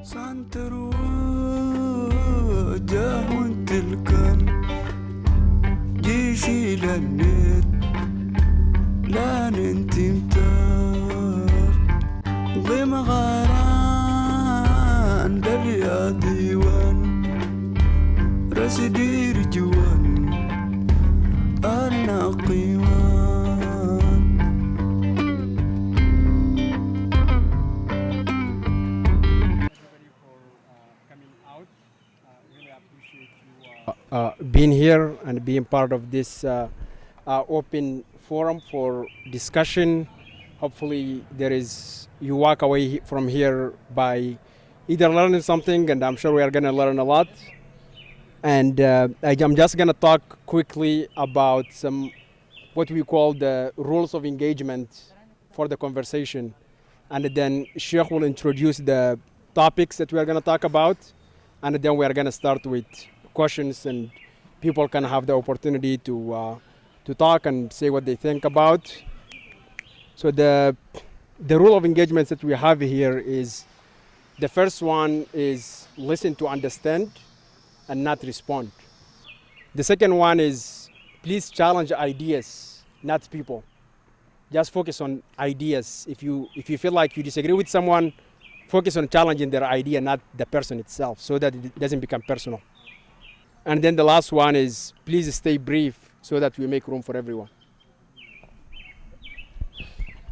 سانتر وجاه تلكن جيشي للنت لا ننتمتار ضم غاران دليا ديوان رسدير جوان أنا قيوان being here and being part of this open forum for discussion. Hopefully, you walk away from here by either learning something, and I'm sure we are going to learn a lot. And I'm just going to talk quickly about what we call the rules of engagement for the conversation. And then Sheikh will introduce the topics that we are going to talk about. And then we are going to start with questions, and people can have the opportunity to talk and say what they think about. So the rule of engagement that we have here is, the first one is listen to understand and not respond. The second one is please challenge ideas, not people. Just focus on ideas. If you feel like you disagree with someone, focus on challenging their idea, not the person itself, so that it doesn't become personal. And then the last one is please stay brief so that we make room for everyone.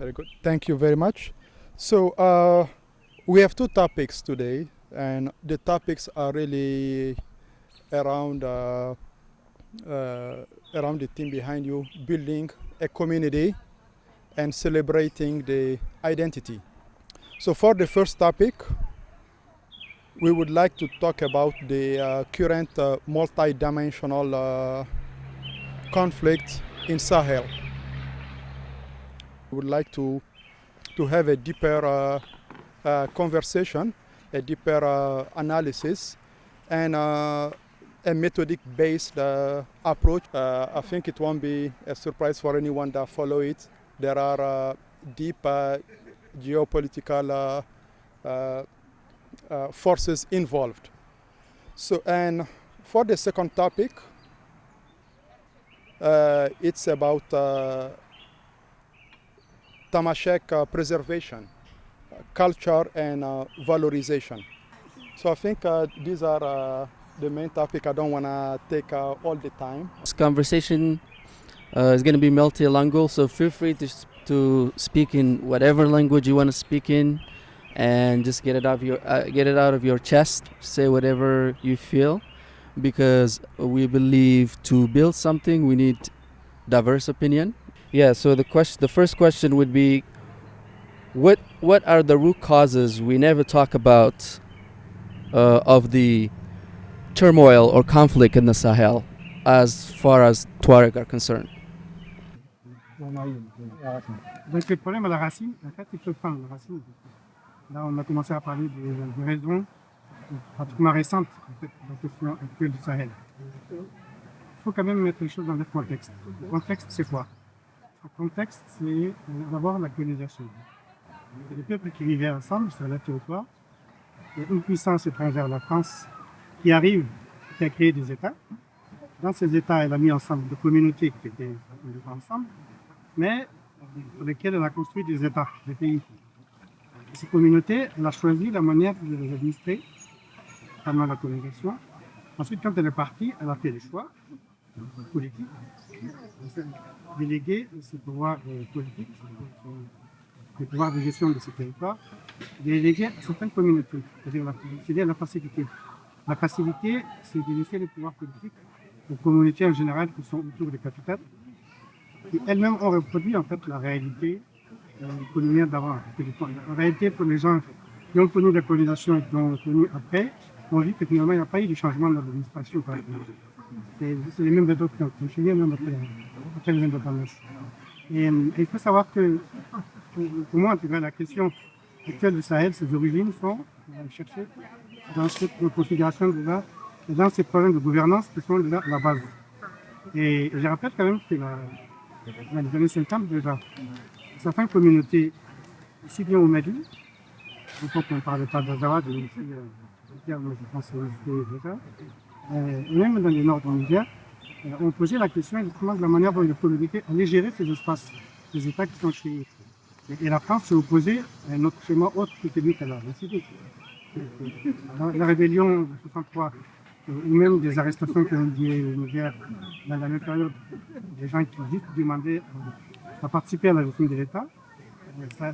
Very good. Thank you very much. So we have two topics today, and the topics are really around the theme behind you, building a community and celebrating the identity. So for the first topic, we would like to talk about the current multi-dimensional conflict in Sahel. We would like to have a deeper conversation, a deeper analysis, and a methodic-based approach. I think it won't be a surprise for anyone that follow it. There are deep geopolitical forces involved. So, and for the second topic, it's about Tamashek preservation, culture, and valorization. So I think these are the main topic. I don't want to take all the time. This conversation is going to be multilingual, so feel free to speak in whatever language you want to speak in, and just get it out of your chest. Say whatever you feel, because we believe to build something we need diverse opinion. Yeah. So the first question would be, what are the root causes we never talk about of the turmoil or conflict in the Sahel, as far as Tuareg are concerned? Donc le problème à la racine, en fait, il faut prendre la racine. Là, on a commencé à parler des raisons pratiquement récentes en fait, de la question actuelle du Sahel. Il faut quand même mettre les choses dans leur contexte. Le contexte, c'est quoi? Le contexte, c'est d'abord la colonisation. C'est des peuples qui vivaient ensemble sur le territoire. Il y a une puissance étrangère, la France, qui arrive, qui a créé des États. Dans ces États, elle a mis ensemble des communautés qui étaient ensemble, mais pour lesquelles elle a construit des États, des pays. Et ces communautés, elle a choisi la manière de les administrer pendant la colonisation. Ensuite, quand elle est partie, elle a fait des choix politiques, déléguer ses pouvoirs politiques, les pouvoirs de gestion de ces territoires, déléguer à certaines communautés, c'est-à-dire la passivité. La passivité, c'est de laisser les pouvoirs politiques aux communautés en général qui sont autour des capitales, qui elles-mêmes ont reproduit en fait la réalité coloniale d'avant. En réalité, pour les gens qui ont connu la colonisation et qui l'ont connu après, on vit que finalement il n'y a pas eu de changement dans l'administration. C'est les mêmes méthodes qui ont continué même après les indépendances. Et il faut savoir que, pour moi en tout cas, la question actuelle du Sahel, ses origines sont, on va le chercher, dans cette configuration déjà, et dans ces problèmes de gouvernance qui sont déjà à la base. Et je rappelle quand même que dans les années 50 déjà, certaines communautés, aussi bien au Mali l'époque on ne parlait pas d'Azawad, mais ici, le terme, je pense, existait déjà. Et même dans le nord du Niger, on posait la question justement de la manière dont les communautés allaient gérer ces espaces, les États qui sont chez eux. Et la France s'est opposée à un autre schéma autre que celui qu'elle a décidé. La rébellion de 63, ou même des arrestations qui ont lieu au Niger dans la même période, des gens qui juste demandaient à participer à la gestion de l'État,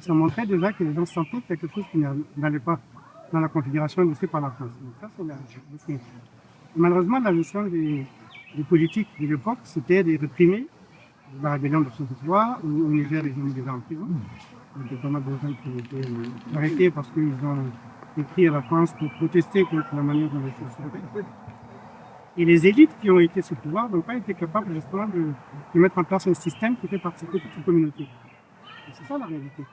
ça montrait déjà que les gens sentaient quelque chose qui n'allait pas dans la configuration laissée par la France. Donc ça, c'est la gestion. Malheureusement, la gestion des politiques de l'époque, c'était de réprimer la rébellion de 63, où au Niger, ils ont mis des gens en prison. Donc, il y a pas mal de gens qui ont été arrêtés parce qu'ils ont écrit à la France pour protester contre la manière dont les choses sont faites. Et les élites qui ont été sous pouvoir n'ont pas été capables justement de mettre en place un système qui fait participer toute une communauté. Et c'est ça la réalité.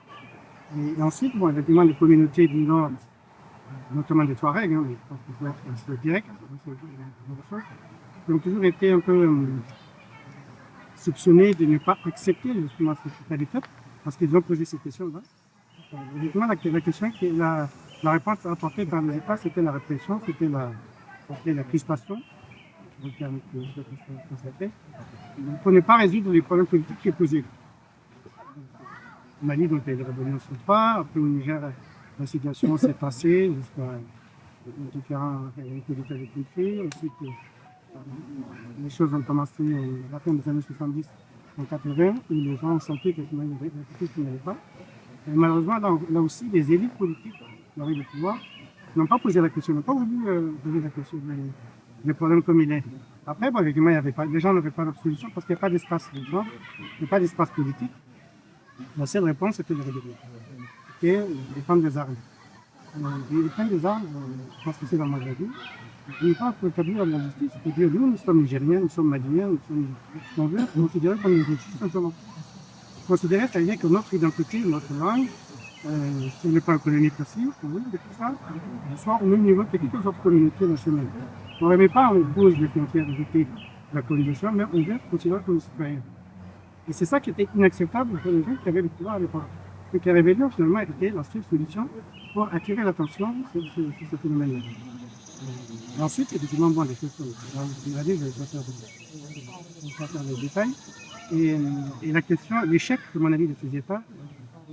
Et ensuite, bon, effectivement, les communautés du Nord, notamment des Touaregs, hein, je pense qu'il faut être direct, qui ont toujours été un peu soupçonnés de ne pas accepter justement ce qui était fait, parce qu'ils ont posé ces questions-là. Justement, la question, la réponse apportée par les États, c'était la répression, c'était la crispation. Pour ne pas résoudre les problèmes politiques qui est posé. Au Mali, donc, les rébellions ne sont pas. Après, au Niger, la situation s'est passée jusqu'à différents états de conflit. Ensuite, les choses ont commencé à la fin des années 70, en 80, où les gens ont senti qu'il y avait quelque chose qui n'allait pas. Et malheureusement, là aussi, les élites politiques, avec le pouvoir, n'ont pas posé la question, n'ont pas voulu poser la question des problèmes comme il est. Après, bon, effectivement, les gens n'avaient pas d'autre solution parce qu'il n'y a pas d'espace il n'y a pas d'espace politique. La seule réponse, c'était de rébellion. C'était de prendre des armes. De prendre des armes, je pense que c'est dans ma vie. Il faut établir la justice. C'est-à-dire, nous sommes Nigériens, nous sommes Maliens, nous sommes considérés comme une justice simplement. Considérer, c'est-à-dire que notre identité, notre langue, ce n'est pas un colonie classique, oui, de tout ça, soit au même niveau que toutes les autres communautés nationales. On ne remet pas en cause les frontières de la colonisation, mais on vient considérer comme citoyens. Et c'est ça qui était inacceptable pour les gens qui avaient le pouvoir à l'époque. Donc la rébellion, finalement, était la seule solution pour attirer l'attention sur ce phénomène-là. Ensuite, effectivement, bon, les choses sont. Je vais faire les détails. Et la question, l'échec, à mon avis, de ces États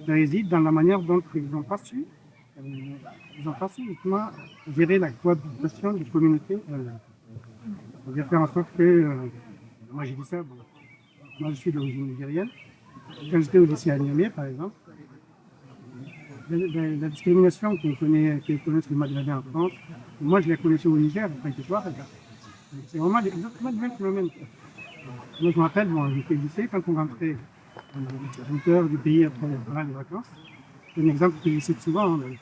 réside dans la manière dont ils n'ont pas su justement gérer la cohabitation des communautés. C'est-à-dire faire en sorte que, moi j'ai dit ça, bon, moi je suis d'origine nigérienne, quand j'étais au lycée à Niamey par exemple, la discrimination qu'on connaît les Maghrébins en France, moi je la connaissais au Niger, après que toi, c'est vraiment exactement le même phénomène. Moi je me rappelle, bon, j'étais au lycée, quand on rentrait à 8 heures du pays après les vacances, c'est un exemple que je cite souvent dans les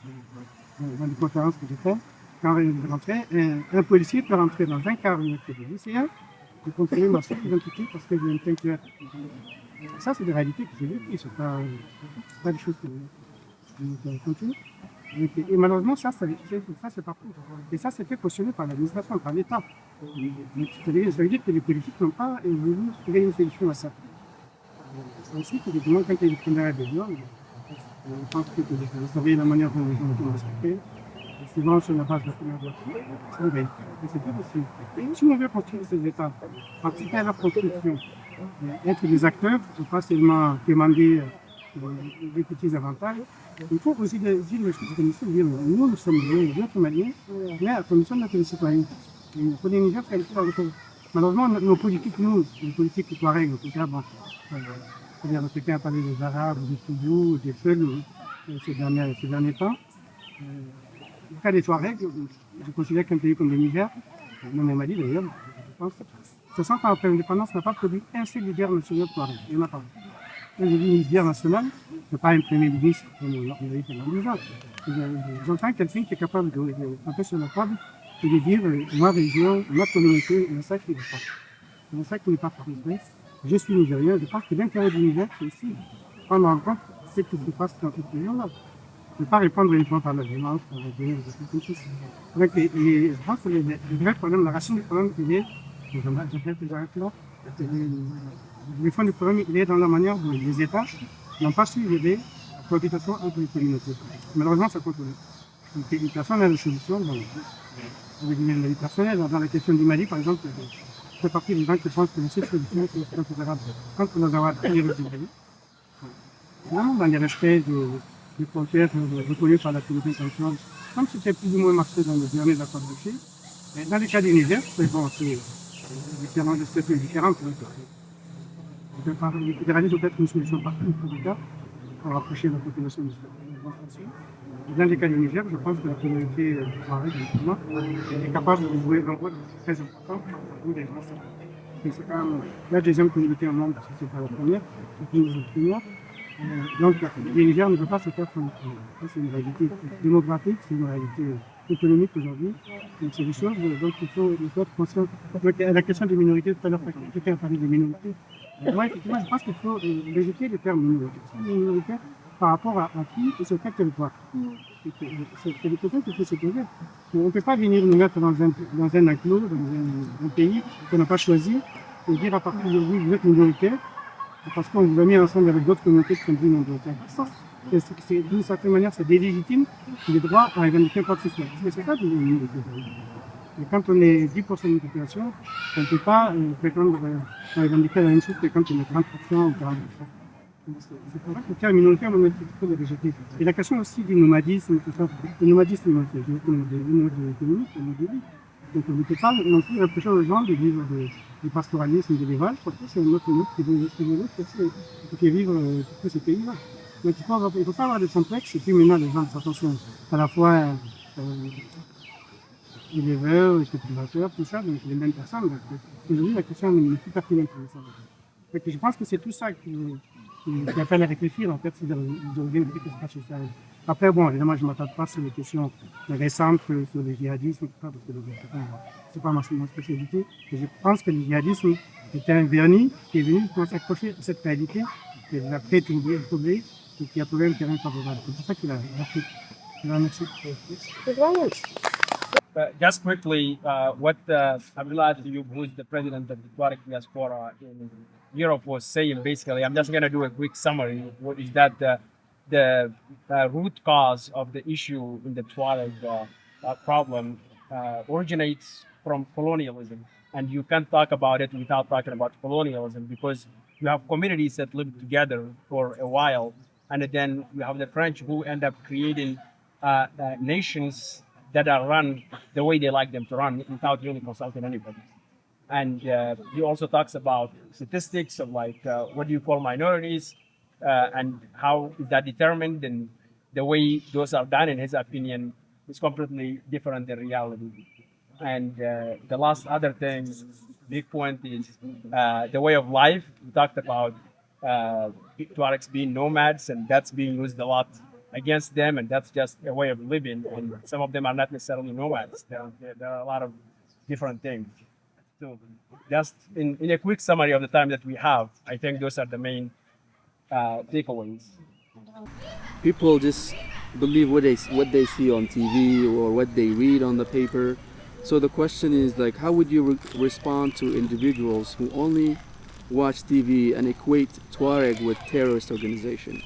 conférences que j'ai faites. Quand on rentrait, un policier peut rentrer dans un car de lycéen et contrôler ma seule identité parce que j'ai une teinte verte. Ça, c'est des réalités que j'ai vécues, c'est pas des choses que continue. Et malheureusement, ça c'est partout. Et ça, c'est fait cautionner par l'administration, par l'État. Ça veut dire que les politiques n'ont pas voulu trouver une solution à ça. Ensuite, évidemment, quand il y a une première rébellion, je pense que vous savez la manière dont les gens ont respecté. Souvent sur la base de la première voiture. C'est pas possible. Si on veut construire ces États, participer à leur construction, être des acteurs, et pas seulement demander des petits avantages, il faut aussi dire les choses comme ça, dire nous sommes Maliens, mais à condition d'être des citoyens. Pour les Nigériens, c'est quelque chose de malheureusement, nos politiques, les politiques Touaregs, en tout cas, bon, c'est-à-dire quelqu'un a parlé des Arabes, des Toubous, des Feuilles, ces derniers temps. Le cas des Touaregs, je considère qu'un pays comme le Niger, même le Mali d'ailleurs, je pense, 60 ans après l'indépendance n'a pas produit un seul leader national Touareg. Il n'y en a pas. Quand je dis leader national, ce n'est pas un premier ministre comme on l'a dit pendant 10 ans. J'entends quelqu'un qui est capable de taper sur la table et de dire ma région, ma communauté, c'est ça qui n'est pas. C'est ça qui n'est pas participé. Je suis Nigérien, je pense que l'intérêt du Niger, c'est aussi prendre en compte ce qui se passe dans cette région-là. Ne pas répondre uniquement par la violence, par la violence, des choses. Donc, je pense que le vrai problème, la racine du problème, il est, le fond du problème, il est dans la manière dont les États n'ont pas su gérer la cohabitation entre les communautés. Malheureusement, ça continue. Donc, une personne a des solutions. Bon, avec une vie personnelle, dans la question du Mali, par exemple, je fais partie des gens qui pensent que la seule solution, c'est contre nos avoir les Mali. Vraiment, dans le respect des frontières reconnues par la communauté internationale, comme c'était plus ou moins marqué dans le dernier accord de paix. Et dans le cas du Niger, c'est bon, c'est différent de situations différentes. Le fédéralisme doit être une solution partout, en tout cas, pour rapprocher la population du Dans le cas du Niger, je pense que la communauté est capable de jouer un rôle très important pour les gens. C'est quand même la deuxième communauté au monde, c'est pas la première, c'est une première. Donc, le Niger ne peut pas se faire comme c'est une réalité démographique, c'est une réalité économique aujourd'hui. Donc, c'est des choses dont il faut être conscient. Donc, la question des minorités, tout à l'heure, quelqu'un a parlé des minorités. Moi, effectivement, je pense qu'il faut réjouir le terme minorité. Minorité par rapport à qui et sur quel territoire. C'est des questions qu'il faut se poser. On ne peut pas venir nous mettre dans un enclos, dans un pays qu'on n'a pas choisi, et dire à partir d'aujourd'hui, vous êtes minoritaire, parce qu'on vous a mis ensemble avec d'autres communautés qui sont plus minoritaires. D'une certaine manière, c'est délégitime les droits à revendiquer quoi que ce soit. C'est ça, des minorités. Et quand on est 10% de la population, on ne peut pas prétendre revendiquer la même chose que quand on est 30% ou 40%. C'est pour ça que le terme minoritaire, on est plutôt rejeté. Et la question aussi du nomadisme, tout ça. Le nomadisme, c'est un mode économique, un mode de vie. Donc on ne peut pas non plus reprocher aux gens de vivre du pastoralisme, de l'élevage, parce que c'est un autre mode qui vivre tous ces pays-là. Donc il ne faut pas avoir de complexe, et puis maintenant les gens s'attention à la fois éleveurs, cultivateurs, tout ça, donc les mêmes personnes. Aujourd'hui, la question est plus pertinente que ça. Donc, je pense que c'est tout ça qui appelle à réfléchir, en fait, si de revenir ce qui se passe sur ça. Après, bon, évidemment, je ne m'attarde pas sur les questions récentes, sur le djihadisme, parce que c'est pas ma spécialité. Et je pense que le djihadisme était un vernis qui est venu pour s'accrocher à cette réalité, qui a fait trouver et qui a trouvé un terrain favorable. C'est pour ça qu'il a fait. Merci. Just quickly, what Abdullah Ayoub, who is the president of the Tuareg diaspora in Europe, was saying basically, I'm just going to do a quick summary, what is that the root cause of the issue in the Tuareg problem originates from colonialism. And you can't talk about it without talking about colonialism, because you have communities that live together for a while, and then you have the French who end up creating nations that are run the way they like them to run without really consulting anybody. And he also talks about statistics of like what do you call minorities and how is that determined, and the way those are done, in his opinion, is completely different than reality. And the last other thing, big point, is the way of life. We talked about Tuaregs being nomads, and that's being used a lot against them, and that's just a way of living. And some of them are not necessarily nomads. There are a lot of different things. So just in a quick summary of the time that we have, I think those are the main takeaways. People just believe what they see on TV or what they read on the paper. So the question is like, how would you respond to individuals who only watch TV and equate Tuareg with terrorist organization?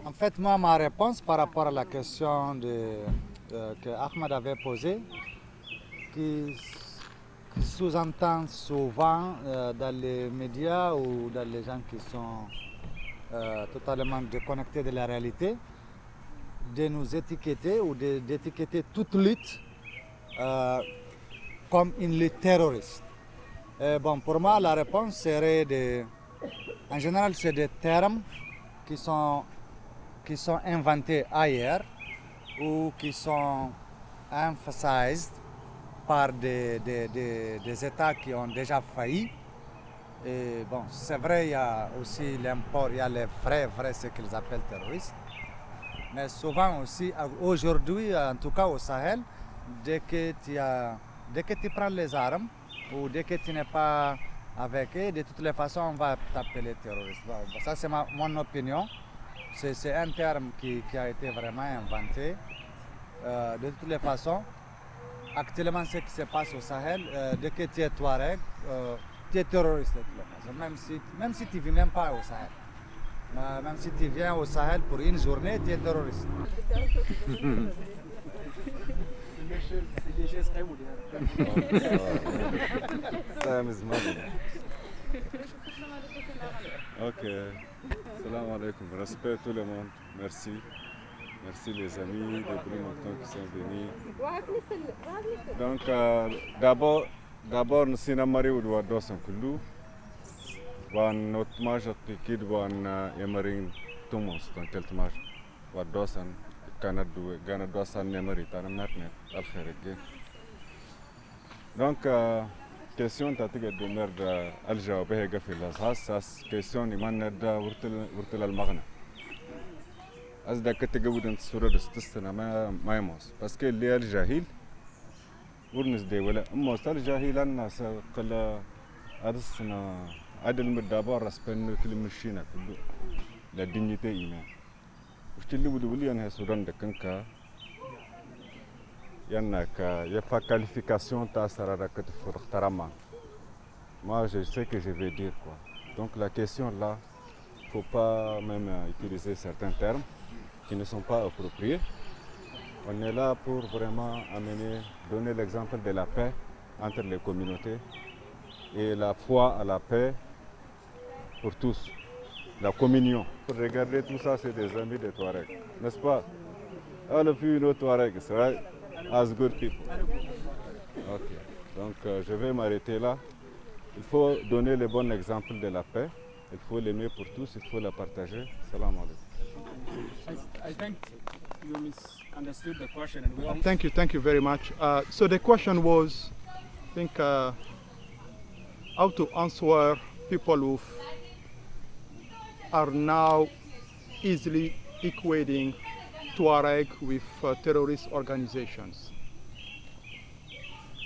En fait, moi, ma réponse par rapport à la question que Ahmed avait posée, qui sous-entend souvent dans les médias ou dans les gens qui sont totalement déconnectés de la réalité, de nous étiqueter ou d'étiqueter toute lutte comme une lutte terroriste. Bon, pour moi, la réponse serait en général, c'est des termes qui sont inventés ailleurs ou qui sont emphasized par des États qui ont déjà failli. Et bon, c'est vrai, il y a aussi l'import, il y a les vrais, ce qu'ils appellent terroristes. Mais souvent aussi, aujourd'hui, en tout cas au Sahel, dès que tu prends les armes ou dès que tu n'es pas avec eux, de toutes les façons, on va t'appeler terroriste. Bon, ça, c'est mon opinion. C'est un terme qui a été vraiment inventé. De toutes les façons, actuellement, ce qui se passe au Sahel, dès que tu es Touareg, tu es terroriste de toutes les façons, même si tu ne vis même pas au Sahel. Même si tu viens au Sahel pour une journée, tu es terroriste. Time is money. Ok. Salam alaikum. Respect tout le monde. Merci. Merci les amis de Blue Mountain qui sont venus. Donc, d'abord, nous sommes mariés au doigt d'Ossan Kulu. Wan notre mage kid wan emaring tumos dans quel mage. Wa d'Ossan Canada, Ghana d'Ossan nemari tan mernet al khairege. Donc, question tatiga de merde al jawab hega fi las question iman nada wurtel al magna. As da kategawudan sura dastana ma yamos parce que li al jahil ورنس دي ولا أما صار جاهلا الناس قلا أرسنا عدل مدابا رسبن كل مشينا كله لا دنيتي إيمان وشتلي بدولي أنا سودان دكانكا يانك يفا qualification تا سرارة كتفور اختراما moi je sais que je vais dire quoi donc la question là faut pas même utiliser certains termes qui ne sont pas appropriés. On est là pour vraiment donner l'exemple de la paix entre les communautés et la foi à la paix pour tous, la communion. Pour regarder tout ça, c'est des amis de Touareg, n'est-ce pas? All of you know Touareg, right? As good people. Ok, donc je vais m'arrêter là. Il faut donner le bon exemple de la paix, il faut l'aimer pour tous, il faut la partager. Salam alaikum. I think you misunderstood the question. And we all Thank you very much. So the question was, I think, how to answer people who are now easily equating Tuareg with terrorist organizations.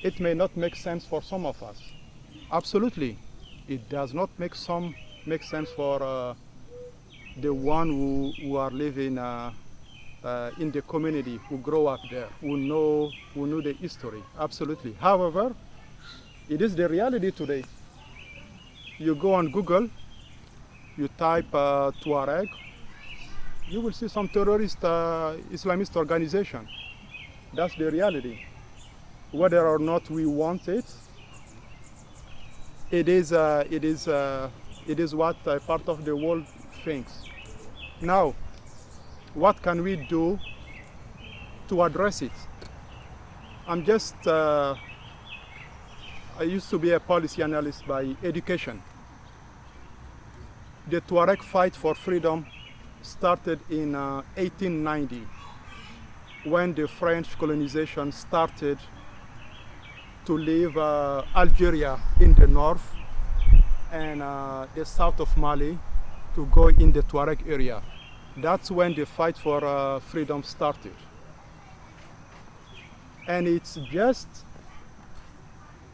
It may not make sense for some of us. Absolutely, it does not make sense for the one who are living in the community, who grow up there, who know the history. Absolutely. However, it is the reality today. You go on Google, you type Tuareg, you will see some terrorist Islamist organization. That's the reality. Whether or not we want it, it is what part of the world thinks. Now, what can we do to address it? I used to be a policy analyst by education. The Tuareg fight for freedom started in 1890, when the French colonization started to leave Algeria in the north and the south of Mali to go in the Tuareg area. That's when the fight for freedom started. And it's just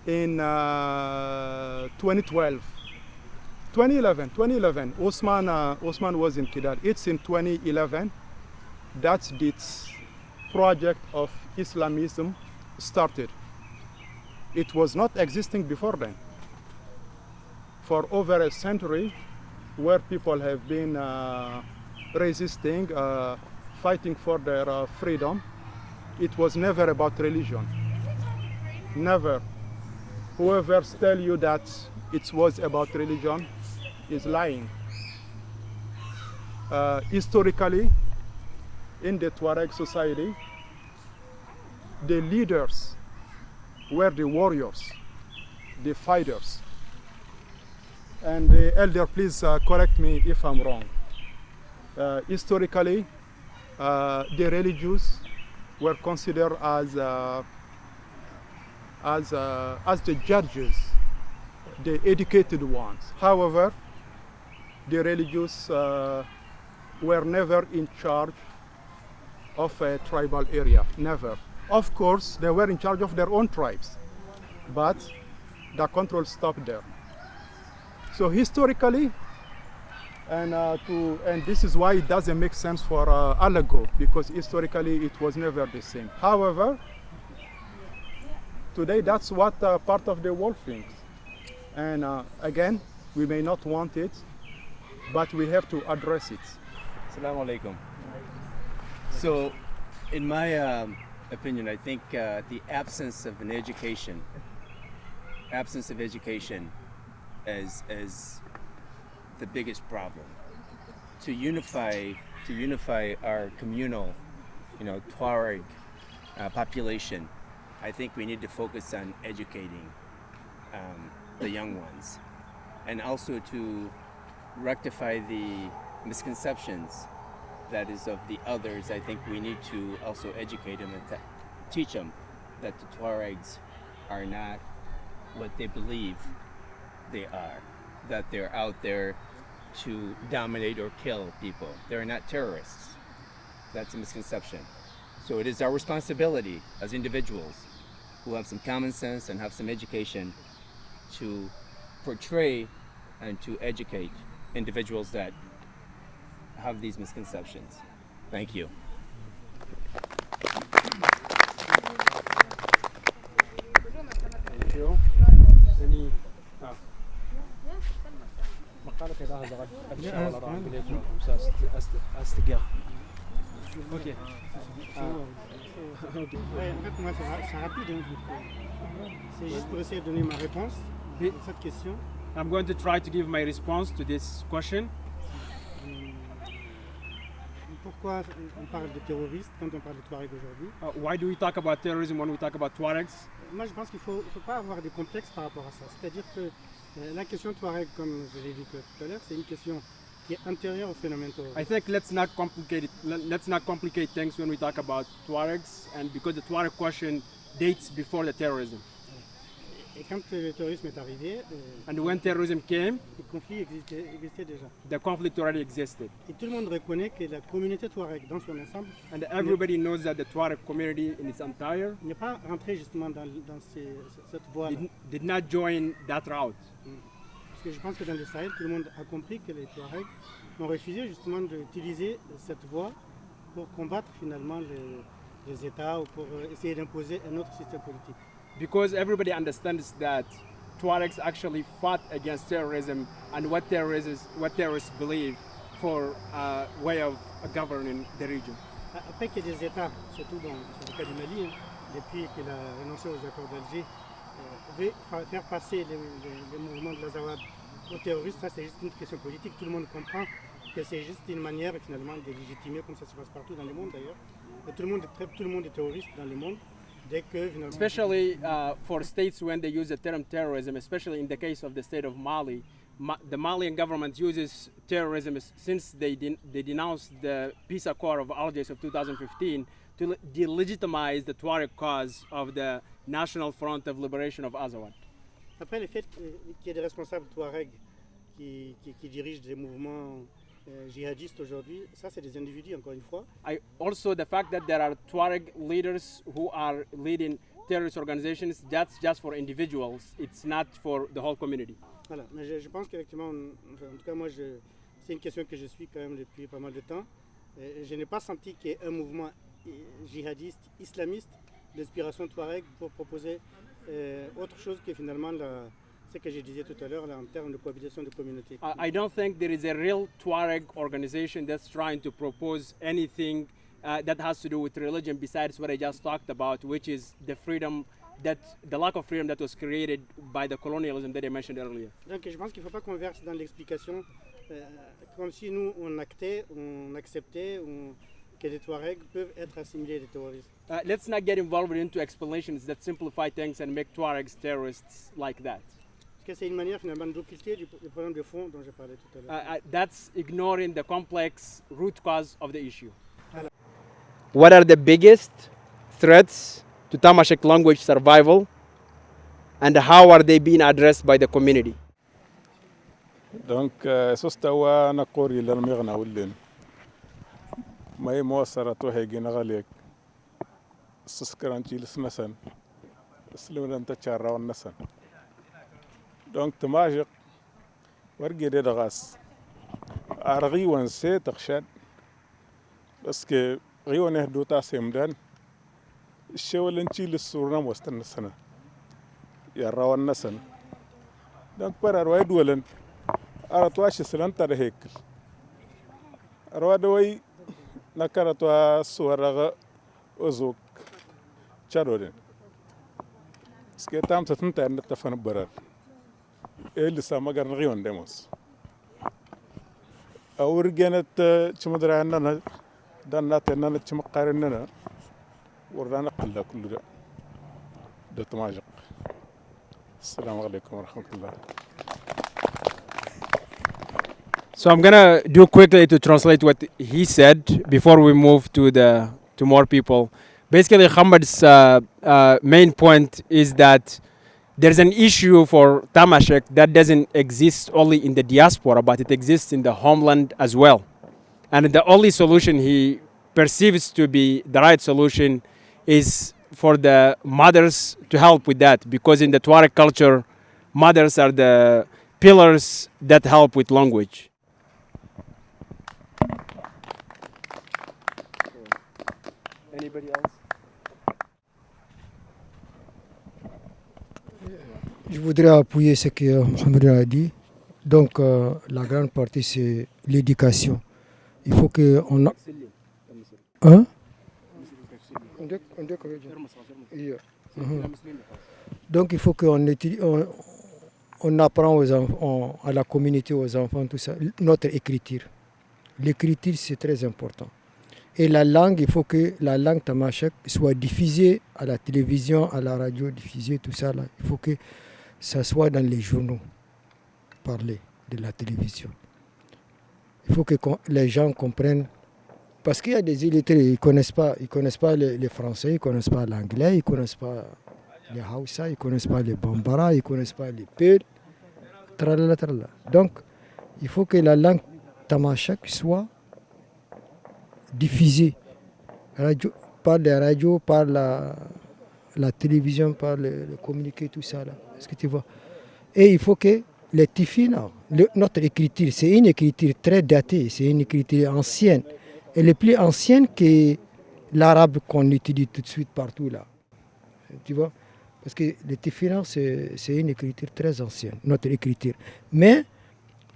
in 2011, Osman was in Kidal. It's in 2011 that this project of Islamism started. It was not existing before then. For over a century, where people have been resisting, fighting for their freedom, it was never about religion. Never. Whoever tells you that it was about religion is lying. Historically, in the Tuareg society, the leaders were the warriors, the fighters. And the elder, please correct me if I'm wrong. Historically, the religious were considered as the judges, the educated ones. However, the religious were never in charge of a tribal area, never. Of course, they were in charge of their own tribes, but the control stopped there. So historically, and this is why it doesn't make sense for Alago, because historically it was never the same. However, today that's what part of the world thinks. And again, we may not want it. but we have to address it. Assalamu alaikum. So, in my opinion, I think the absence of education is the biggest problem. To unify our communal, Tuareg population, I think we need to focus on educating the young ones, and also to rectify the misconceptions that is of the others. I think we need to also educate them and teach them that the Tuaregs are not what they believe they are, that they're out there to dominate or kill people. They're not terrorists. That's a misconception. So it is our responsibility as individuals who have some common sense and have some education to portray and to educate individuals that have these misconceptions. Thank you. Thank you. Any Okay. Ouais, en fait, moi, c'est rapide. Hein, donc, c'est juste pour essayer de donner ma réponse à cette question. I'm going to try to give my response to this question. Pourquoi on parle de terroristes quand on parle de Touareg aujourd'hui? Why do we talk about terrorism when we talk about Tuaregs? Moi, je pense qu'il ne faut pas avoir des complexes par rapport à ça. C'est-à-dire que la question Touareg, comme je l'ai dit tout à l'heure, c'est une question qui est intérieure au phénomène terroriste. I think let's not complicate things when we talk about Tuaregs, and because the Tuareg question dates before the terrorism. Et quand le terrorisme est arrivé, And when terrorism came, le conflit existait déjà. the conflict already existed. Et tout le monde reconnaît que la communauté Touareg dans son ensemble And everybody knows that the Tuareg community in its entire n'est pas rentrée justement dans cette voie-là. did not join that route. Parce que je pense que dans le Sahel, tout le monde a compris que les Touaregs ont refusé justement d'utiliser cette voie pour combattre finalement les États ou pour essayer d'imposer un autre système politique. Because everybody understands that Tuaregs actually fought against terrorism and what terrorists believe for a way of governing the region. Après qu'il y ait des États, surtout dans le cas du Mali, depuis qu'il a renoncé aux accords d'Alger, veut faire passer les mouvements de l'Azawad aux terroristes, ça c'est juste une question politique. Tout le monde comprend que c'est juste une manière finalement de légitimer, comme ça se passe partout dans le monde d'ailleurs. Tout le monde est terroriste dans le monde. Especially for states when they use the term terrorism, especially in the case of the state of Mali, the Malian government uses terrorism since they denounced the peace accord of Algiers of 2015 to delegitimize the Tuareg cause of the National Front of Liberation of Azawad. Après le fait qu'il y ait des responsables Tuareg qui dirigent des mouvements djihadistes aujourd'hui, ça c'est des individus encore une fois. Also the fact that there are Tuareg leaders who are leading terrorist organizations, that's just for individuals, it's not for the whole community. Voilà, mais je pense qu'effectivement, en tout cas moi, c'est une question que je suis quand même depuis pas mal de temps. Je n'ai pas senti qu'il y ait un mouvement djihadiste, islamiste, d'inspiration Tuareg pour proposer autre chose que finalement ce que je disais tout à l'heure en termes de cohabitation de communautés. I don't think there is a real Tuareg organization that's trying to propose anything that has to do with religion besides what I just talked about, which is the lack of freedom that was created by the colonialism that I mentioned earlier. Donc je pense qu'il ne faut pas qu'on verse dans l'explication comme si nous on acceptait que les Touaregs peuvent être assimilés des terroristes. Let's not get involved into explanations that simplify things and make Tuaregs terrorists like that. Parce que c'est une manière finalement d'occulter le problème de fond dont je parlais tout à l'heure. That's ignoring the complex root cause of the issue. What are the biggest threats to Tamashek language survival, and how are they being addressed by the community? Donc, sostawa na kori lan mirna wullin. Mai moasarato hegin galik. Suskaranchi lisnasan. Slunan tacharawan nasan. Donc, Tamashek wargide dagas. Argi wanse takshad. Parce que غيون هدوتا سيمدان الشوال نشيل السورنا وستن السنة يا روان نسن دانك برا روايد ولن أرتوا شسلان ترهيك روادوي نكرتوا صورة أزوك شارودين سكيتام تتنتا نتفن برر اللي سامعنا غيون ديموس أورجنت شمدرا عندنا دانا تنانا شمقارننا ورانا قلة كل ده تماجق السلام عليكم ورحمة الله. So I'm gonna do quickly to translate what he said before we move to more people. Basically, Hamid's main point is that there's an issue for Tamashek that doesn't exist only in the diaspora, but it exists in the homeland as well. And the only solution he perceives to be the right solution is for the mothers to help with that, because in the Tuareg culture, mothers are the pillars that help with language. Anybody else? Je voudrais appuyer ce que Mohamed a dit. Donc, la grande partie, c'est l'éducation. Il faut qu'on... Hein? Donc, il faut qu'on apprend aux enfants, à la communauté, aux enfants, tout ça, notre écriture. L'écriture, c'est très important. Et la langue, il faut que la langue tamashek soit diffusée à la télévision, à la radio, diffusée, tout ça. Là. Il faut que ça soit dans les journaux, parler de la télévision. Il faut que les gens comprennent. Parce qu'il y a des illettrés, ils ne connaissent pas les Français, ils ne connaissent pas l'anglais, ils ne connaissent pas les Hausa, ils ne connaissent pas les Bambara, ils ne connaissent pas les Peuls. Donc, il faut que la langue tamashek soit diffusée par les radios, par la télévision, par le communiqué, tout ça. Là. Est-ce que tu vois? Et il faut que les tifina, notre écriture, c'est une écriture très datée, c'est une écriture ancienne. Elle est plus ancienne que l'arabe qu'on utilise tout de suite partout là. Tu vois? Parce que le tifina, c'est une écriture très ancienne, notre écriture. Mais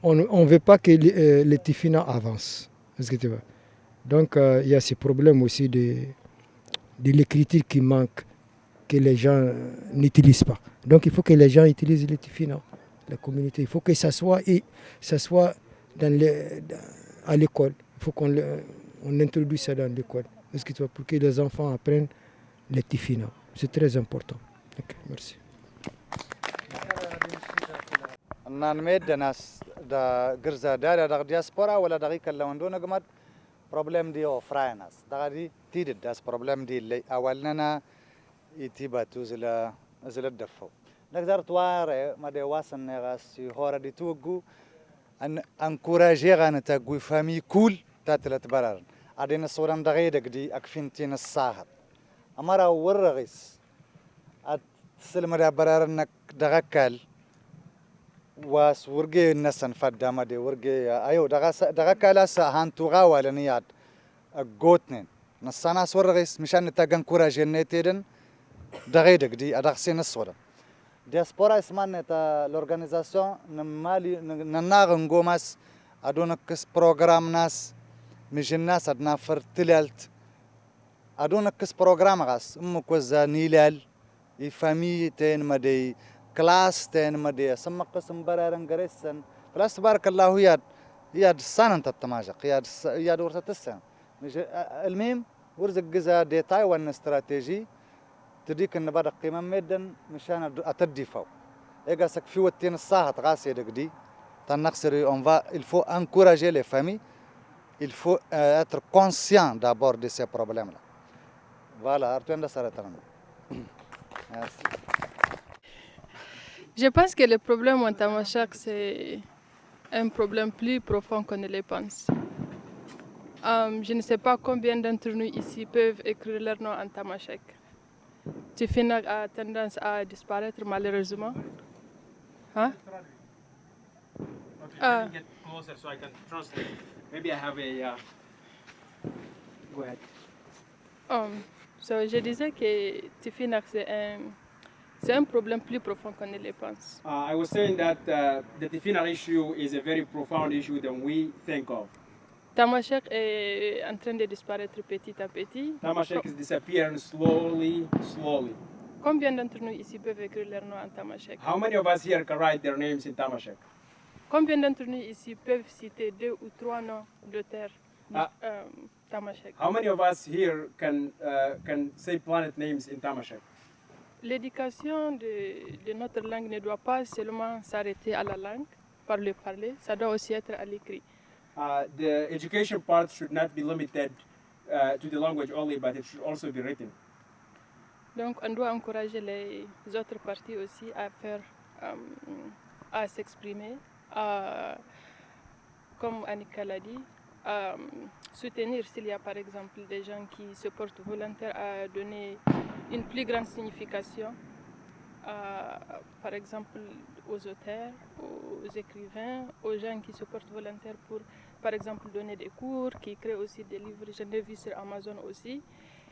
on ne veut pas que le tifina avance. Est-ce que tu vois? Donc il y a ces problèmes aussi de l'écriture qui manque, que les gens n'utilisent pas. Donc il faut que les gens utilisent le tifina, la communauté. Il faut que ça soit à l'école. Il faut qu'on introduise ça dans l'école. Est-ce que tu vois? Pour que les enfants apprennent le tifina. C'est très important. Okay, merci. نانميد ناس دا غرزا دارا دا دياسبورا ولا دقيقة لوندونا قمد problem دي او فرايناس دا دي تيد داس problem دي اللي اولنا يتيبا توزلا الدفو نقدر تواري ما دي واسن نغاس هورا دي توقو ان انكوراجي غانا تاقوي فامي كول تاتلت برار عدين الصورة دغيدك دي اكفنتين الساهر امارا ورغيس اتسلم دا برار انك دغكال واس ورقي النسن فدامة دي ورقي ايو دغكالا هانتو غاوة لنياد قوتنين نصانا سورغيس مشان نتاقن كوراجي نيتيدن دغيدك دي ادغسين الصورة دياسبورا اسمان تا l'organisation نمالي نناغن قوماس ادونكس بروغرام ناس مجن ناس ادنا فرتلالت ادونكس بروغرام غاس امكوزا نيلال يفامي تين مدي كلاس تين مدي سما قسم برارن غريسن بلاس تبارك الله ياد سنة التماجق ياد ورثة السنة المهم ورزق جزا ديتاي وان استراتيجي تديك ان بعد قيمة ميدن مشان اتدي فوق ايغا سك في وتين الصاحة غاسي دي تنقصري on va il faut encourager les familles il faut être conscient d'abord de ces problèmes là voilà artenda saratana merci. Je pense que le problème en Tamashek, c'est un problème plus profond qu'on ne le pense. Je ne sais pas combien d'entre nous ici peuvent écrire leur nom en Tamashek. Tifina a tendance à disparaître malheureusement. Huh? Get closer so I can translate. Maybe I have a... Go ahead. So je disais que Tifina c'est C'est un problème plus profond qu'on ne le pense. I was saying that the Tifina issue is a very profound issue than we think of. Tamashek est en train de disparaître petit à petit. Tamashek is disappearing slowly. Combien d'entre nous ici peuvent écrire leur nom en Tamashek? How many of us here can write their names in Tamashek? Combien d'entre nous ici peuvent citer 2 ou 3 noms de terre Tamashek? How many of us here can say planet names in Tamashek? L'éducation de notre langue ne doit pas seulement s'arrêter à la langue, par le parler, ça doit aussi être à l'écrit. The education part should not be limited to the language only, but it should also be written. Donc, on doit encourager les autres parties aussi à faire, à s'exprimer, comme Annika l'a dit, soutenir s'il y a par exemple des gens qui se portent volontaires à donner une plus grande signification, par exemple aux auteurs, aux écrivains, aux gens qui se portent volontaires pour, par exemple, donner des cours, qui créent aussi des livres. J'en ai vu sur Amazon aussi.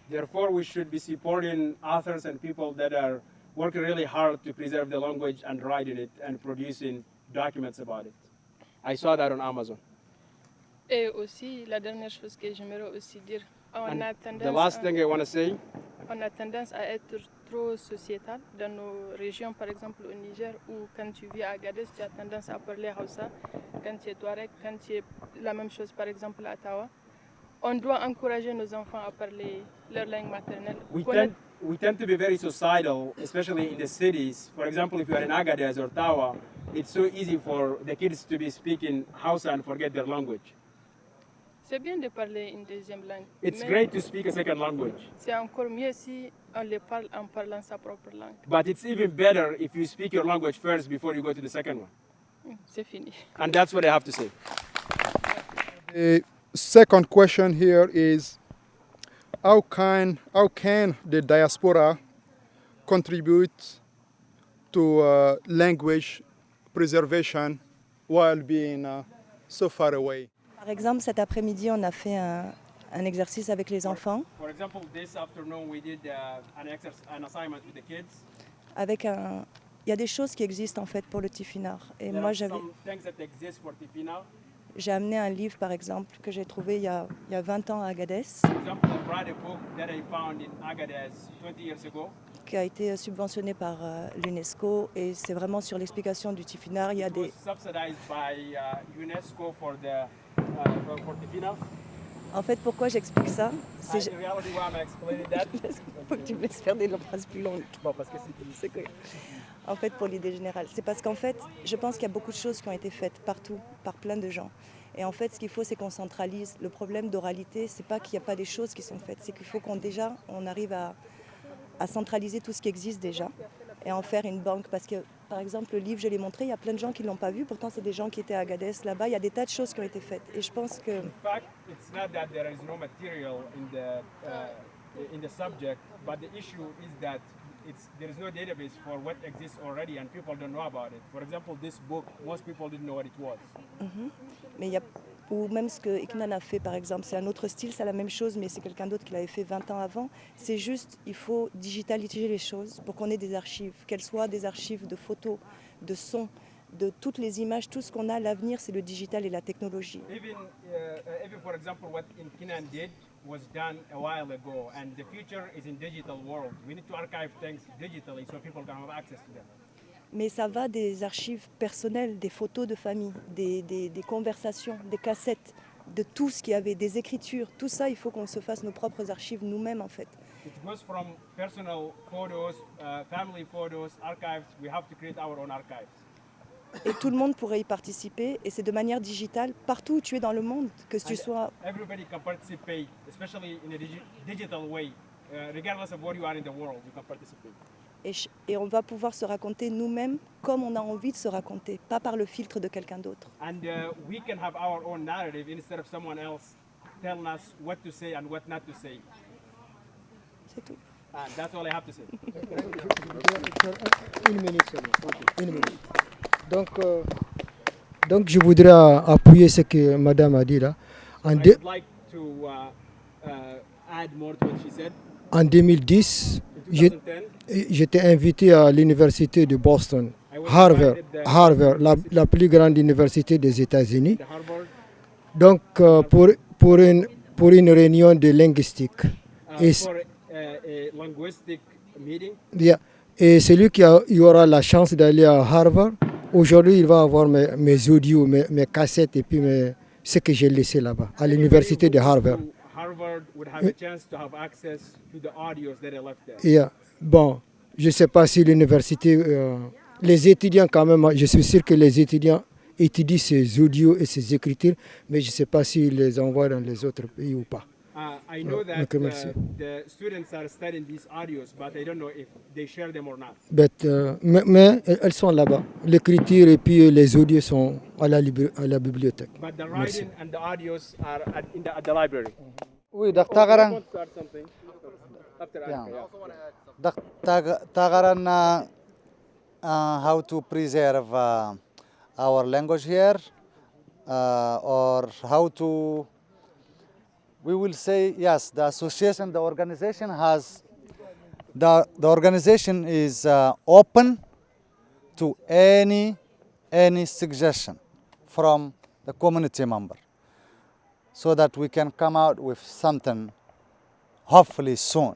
Therefore, we should be supporting authors and people that are working really hard to preserve the language and writing it and producing documents about it. I saw that on Amazon. Et aussi, la dernière chose que j'aimerais aussi dire, on a the last thing I want to say, on a tendance à être trop sociétal dans nos régions, par exemple au Niger, où quand tu vis à Agadez, tu as tendance à parler Hausa, quand tu es Touareg, quand tu es la même chose par exemple à Ottawa. On doit encourager nos enfants à parler leur langue maternelle. We tend to be very societal, especially in the cities. For example, if you are in Agadez or Tawa, it's so easy for the kids to be speaking Hausa and forget their language. C'est bien de parler une deuxième langue. It's great to speak a second language. C'est encore mieux si on le parle en parlant sa propre langue. But it's even better if you speak your language first before you go to the second one. C'est fini. And that's what I have to say. The second question here is how can the diaspora contribute to language preservation while being so far away? Par exemple, cet après-midi, on a fait un exercice avec les enfants. For example, this afternoon we did an assignment with the kids. Il y a des choses qui existent en fait pour le Tifinagh. Et moi, j'ai amené un livre, par exemple, que j'ai trouvé il y a 20 ans à Agadez, qui a été subventionné par l'UNESCO, et c'est vraiment sur l'explication du Tifinagh. Il y a des... En fait, pourquoi j'explique ça? Il faut que tu me laisses faire des phrases plus longues. Bon, parce que c'est que... En fait, pour l'idée générale, c'est parce qu'en fait, je pense qu'il y a beaucoup de choses qui ont été faites partout, par plein de gens. Et en fait, ce qu'il faut, c'est qu'on centralise. Le problème d'oralité, c'est pas qu'il n'y a pas des choses qui sont faites, c'est qu'il faut qu'on arrive à centraliser tout ce qui existe déjà et en faire une banque. Parce que, par exemple, le livre, je l'ai montré, il y a plein de gens qui ne l'ont pas vu. Pourtant, c'est des gens qui étaient à Agadez, là-bas. Il y a des tas de choses qui ont été faites. Et je pense que... In fact, it's not that there is no material in the subject, but the issue is that there is no database for what exists already and people don't know about it. For example, this book, most people didn't know what it was. Mais il y a... Ou même ce que Iknan a fait, par exemple, c'est un autre style, c'est la même chose, mais c'est quelqu'un d'autre qui l'avait fait 20 ans avant. C'est juste, il faut digitaliser les choses pour qu'on ait des archives, qu'elles soient des archives de photos, de sons, de toutes les images, tout ce qu'on a. L'avenir, c'est le digital et la technologie. Even for example, what Iknan did was done a while ago, and the future is in digital world. We need to archive things digitally so people can have access to them. Mais ça va des archives personnelles, des photos de famille, des conversations, des cassettes, de tout ce qu'il y avait, des écritures. Tout ça, il faut qu'on se fasse nos propres archives nous-mêmes, en fait. It goes from personal photos, family photos, archives. We have to create our own archives. Et tout le monde pourrait y participer, et c'est de manière digitale, partout où tu es dans le monde, que tu sois... Everybody can participate, especially in a digital way. Regardless of where you are in the world, you can participate. Et on va pouvoir se raconter nous-mêmes comme on a envie de se raconter, pas par le filtre de quelqu'un d'autre. And we can have our own narrative instead of someone else telling us what to say and what not to say. C'est tout. And that's all I have to say. Une minute seulement. Une minute. Donc je voudrais appuyer ce que Madame a dit là. I would like to add more to what she said. En 2010, J'étais invité à l'université de Boston, Harvard, la plus grande université des États-Unis. Donc pour une réunion de linguistique. Yeah. Et celui qui aura la chance d'aller à Harvard, aujourd'hui il va avoir mes audios, mes cassettes et puis ce que j'ai laissé là-bas, à l'université de Harvard. Harvard would have a chance to have access to the audios that I left there. Yeah. Bon, je ne sais pas si l'université, les étudiants quand même, je suis sûr que les étudiants étudient ces audios et ces écritures, mais je ne sais pas s'ils les envoient dans les autres pays ou pas. I know that the students are studying these audios, but I don't know if they share them or not. Mais elles sont là-bas. L'écriture et puis les audios sont à la bibliothèque. But the writing and the audios are at the library. Oui, Tagaran. Tagaran, how to preserve our language here, or how to. We will say yes. The association, the organization has. The organization is open to any suggestion from the community member, so that we can come out with something, hopefully soon.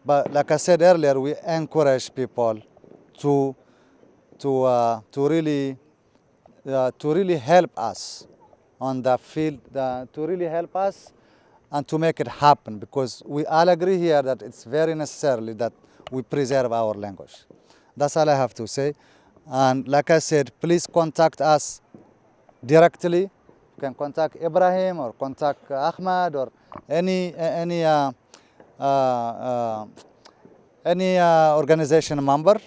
But like I said earlier, we encourage people to really help us on the field, to really help us and to make it happen, because we all agree here that it's very necessary that we preserve our language. That's all I have to say. And like I said, please contact us directly. You can contact Ibrahim or contact Ahmad or any organization member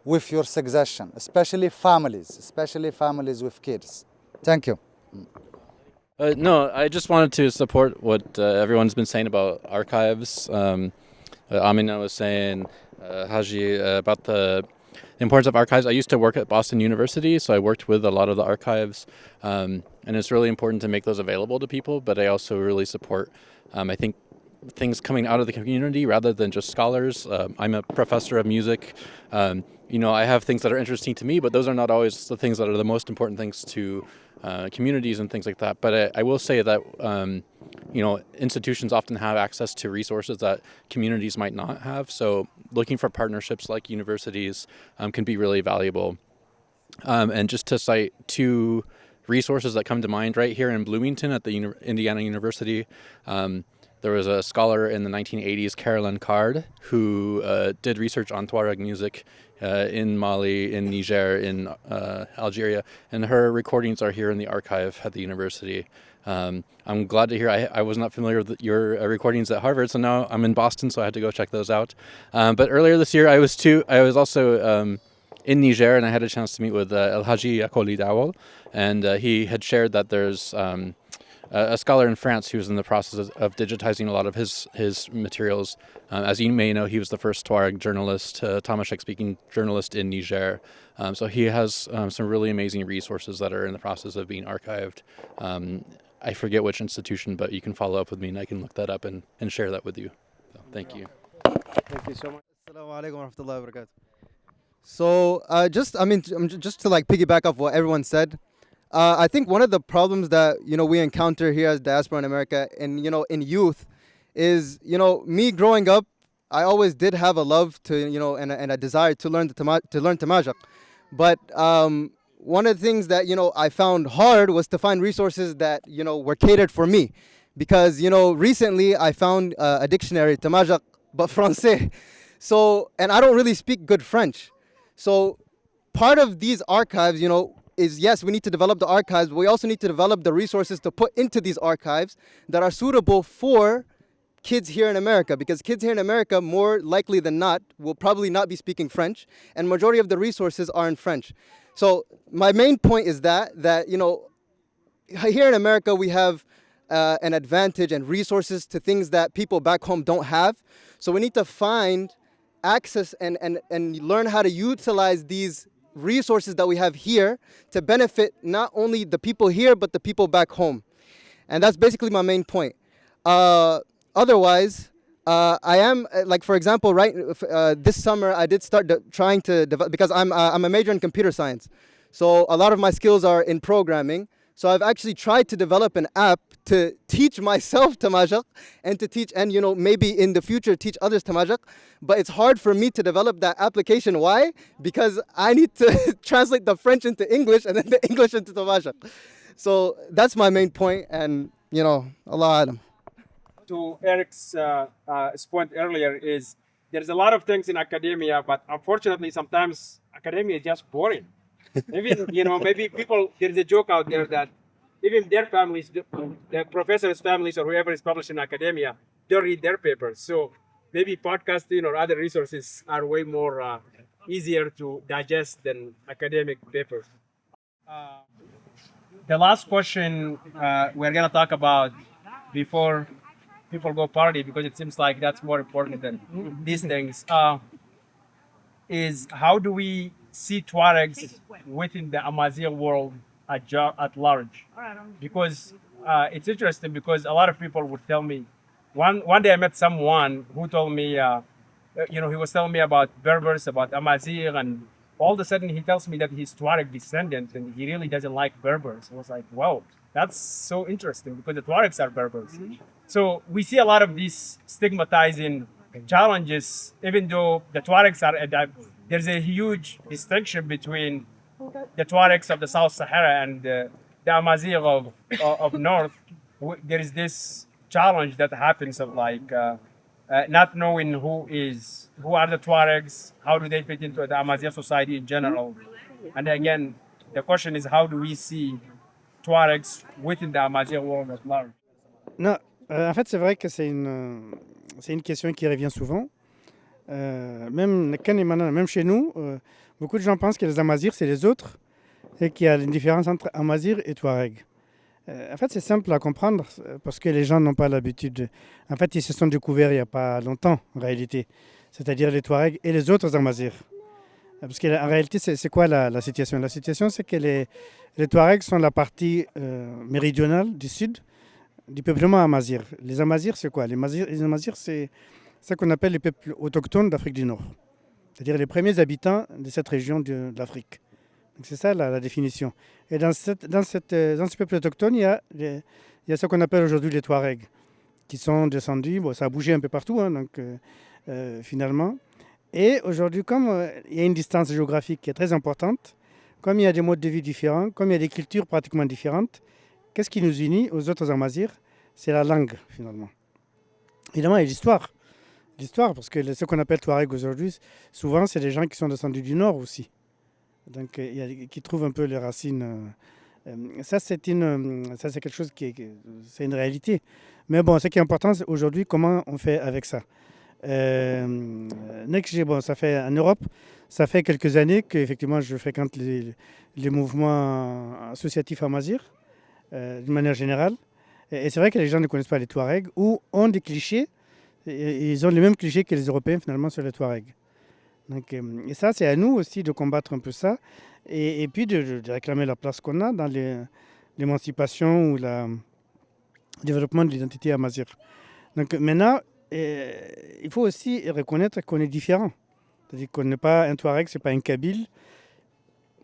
with your suggestion, especially families with kids. Thank you. No, I just wanted to support what everyone's been saying about archives. Amina was saying, Haji, about the importance of archives. I used to work at Boston University, so I worked with a lot of the archives, and it's really important to make those available to people, but I also really support, I think, things coming out of the community rather than just scholars. I'm a professor of music. I have things that are interesting to me, but those are not always the things that are the most important things to communities and things like that. But I will say that, institutions often have access to resources that communities might not have. So looking for partnerships like universities can be really valuable. And just to cite two resources that come to mind right here in Bloomington at the Indiana University, there was a scholar in the 1980s, Carolyn Card, who did research on Tuareg music in Mali, in Niger, in Algeria, and her recordings are here in the archive at the university. I'm glad to hear. I was not familiar with your recordings at Harvard, so now I'm in Boston, so I had to go check those out. But earlier this year, I was also in Niger, and I had a chance to meet with El Haji Akoli Dawal, and he had shared that there's a scholar in France who's in the process of digitizing a lot of his materials. As you may know, he was the first Tuareg journalist, Tamashek-speaking journalist in Niger. So he has some really amazing resources that are in the process of being archived. I forget which institution, but you can follow up with me and I can look that up and share that with you. So, thank you. Thank you so much. Assalamu alaikum wa rahmatullahi wa barakatuh. So just to like piggyback off what everyone said, I think one of the problems that we encounter here as diaspora in America and in youth is me growing up, I always did have a love to and a desire to learn Tamashek, but one of the things that I found hard was to find resources that were catered for me, because recently I found a dictionary Tamashek but Francais, so and I don't really speak good French, so part of these archives is yes, we need to develop the archives, but we also need to develop the resources to put into these archives that are suitable for kids here in America, because kids here in America, more likely than not, will probably not be speaking French, and majority of the resources are in French. So my main point is that here in America, we have an advantage and resources to things that people back home don't have. So we need to find access and learn how to utilize these resources that we have here to benefit not only the people here, but the people back home. And that's basically my main point. Otherwise, I am like, for example, right, this summer I did start trying to develop, because I'm a major in computer science, so a lot of my skills are in programming. So I've actually tried to develop an app to teach myself Tamashaq and to teach, and maybe in the future teach others Tamashaq. But it's hard for me to develop that application. Why? Because I need to translate the French into English and then the English into Tamashaq. So that's my main point, and Allah Alam. To Eric's point earlier is there's a lot of things in academia, but unfortunately sometimes academia is just boring. Even, maybe people, there's a joke out there that even their families, the professors' families or whoever is published in academia, don't read their papers. So maybe podcasting or other resources are way more easier to digest than academic papers. The last question we're going to talk about before people go party, because it seems like that's more important than these things, is how do we see Tuaregs within the Amazigh world at large? Because it's interesting, because a lot of people would tell me, one day I met someone who told me, he was telling me about Berbers, about Amazigh, and all of a sudden he tells me that he's Tuareg descendant and he really doesn't like Berbers. I was like, wow, that's so interesting, because the Tuaregs are Berbers. So we see a lot of these stigmatizing challenges, even though the Tuaregs are, there's a huge distinction between the Tuaregs of the South Sahara and the Amazigh of North. There is this challenge that happens of not knowing who are the Tuaregs, how do they fit into the Amazigh society in general. And again, the question is, how do we see Tuaregs within the Amazigh world at large? Non, en fait, c'est vrai que c'est une question qui revient souvent. Même chez nous, beaucoup de gens pensent que les Amazirs, c'est les autres et qu'il y a une différence entre Amazirs et Touareg. En fait, c'est simple à comprendre parce que les gens n'ont pas l'habitude. En fait, ils se sont découverts il n'y a pas longtemps, en réalité. C'est-à-dire les Touaregs et les autres Amazirs. Parce qu'en réalité, c'est quoi la situation? La situation, c'est que les Touaregs sont la partie méridionale du sud du peuplement Amazigh. Les Amazirs, c'est quoi? Les Amazirs, c'est ce qu'on appelle les peuples autochtones d'Afrique du Nord. C'est-à-dire les premiers habitants de cette région de l'Afrique. Donc c'est ça la définition. Et dans ce peuple autochtone, il y a ce qu'on appelle aujourd'hui les Touaregs, qui sont descendus, ça a bougé un peu partout, finalement. Et aujourd'hui, comme il y a une distance géographique qui est très importante, comme il y a des modes de vie différents, comme il y a des cultures pratiquement différentes, qu'est-ce qui nous unit aux autres Amazirs? C'est la langue, finalement. Évidemment, il y a l'histoire. L'histoire, parce que ce qu'on appelle Touareg aujourd'hui, souvent, c'est des gens qui sont descendus du Nord aussi. Donc, qui trouvent un peu les racines. Ça, c'est quelque chose c'est une réalité. Mais bon, ce qui est important, c'est aujourd'hui, comment on fait avec ça. Ça fait en Europe, ça fait quelques années qu'effectivement, je fréquente les mouvements associatifs Amazirs, d'une manière générale. Et c'est vrai que les gens ne connaissent pas les Touaregs ou ont des clichés. Ils ont les mêmes clichés que les Européens finalement sur les Touaregs. Donc, et ça, c'est à nous aussi de combattre un peu ça et puis de réclamer la place qu'on a dans l'émancipation ou le développement de l'identité amazigh. Donc maintenant, il faut aussi reconnaître qu'on est différent. C'est-à-dire qu'on n'est pas un Touareg, c'est pas un Kabyle,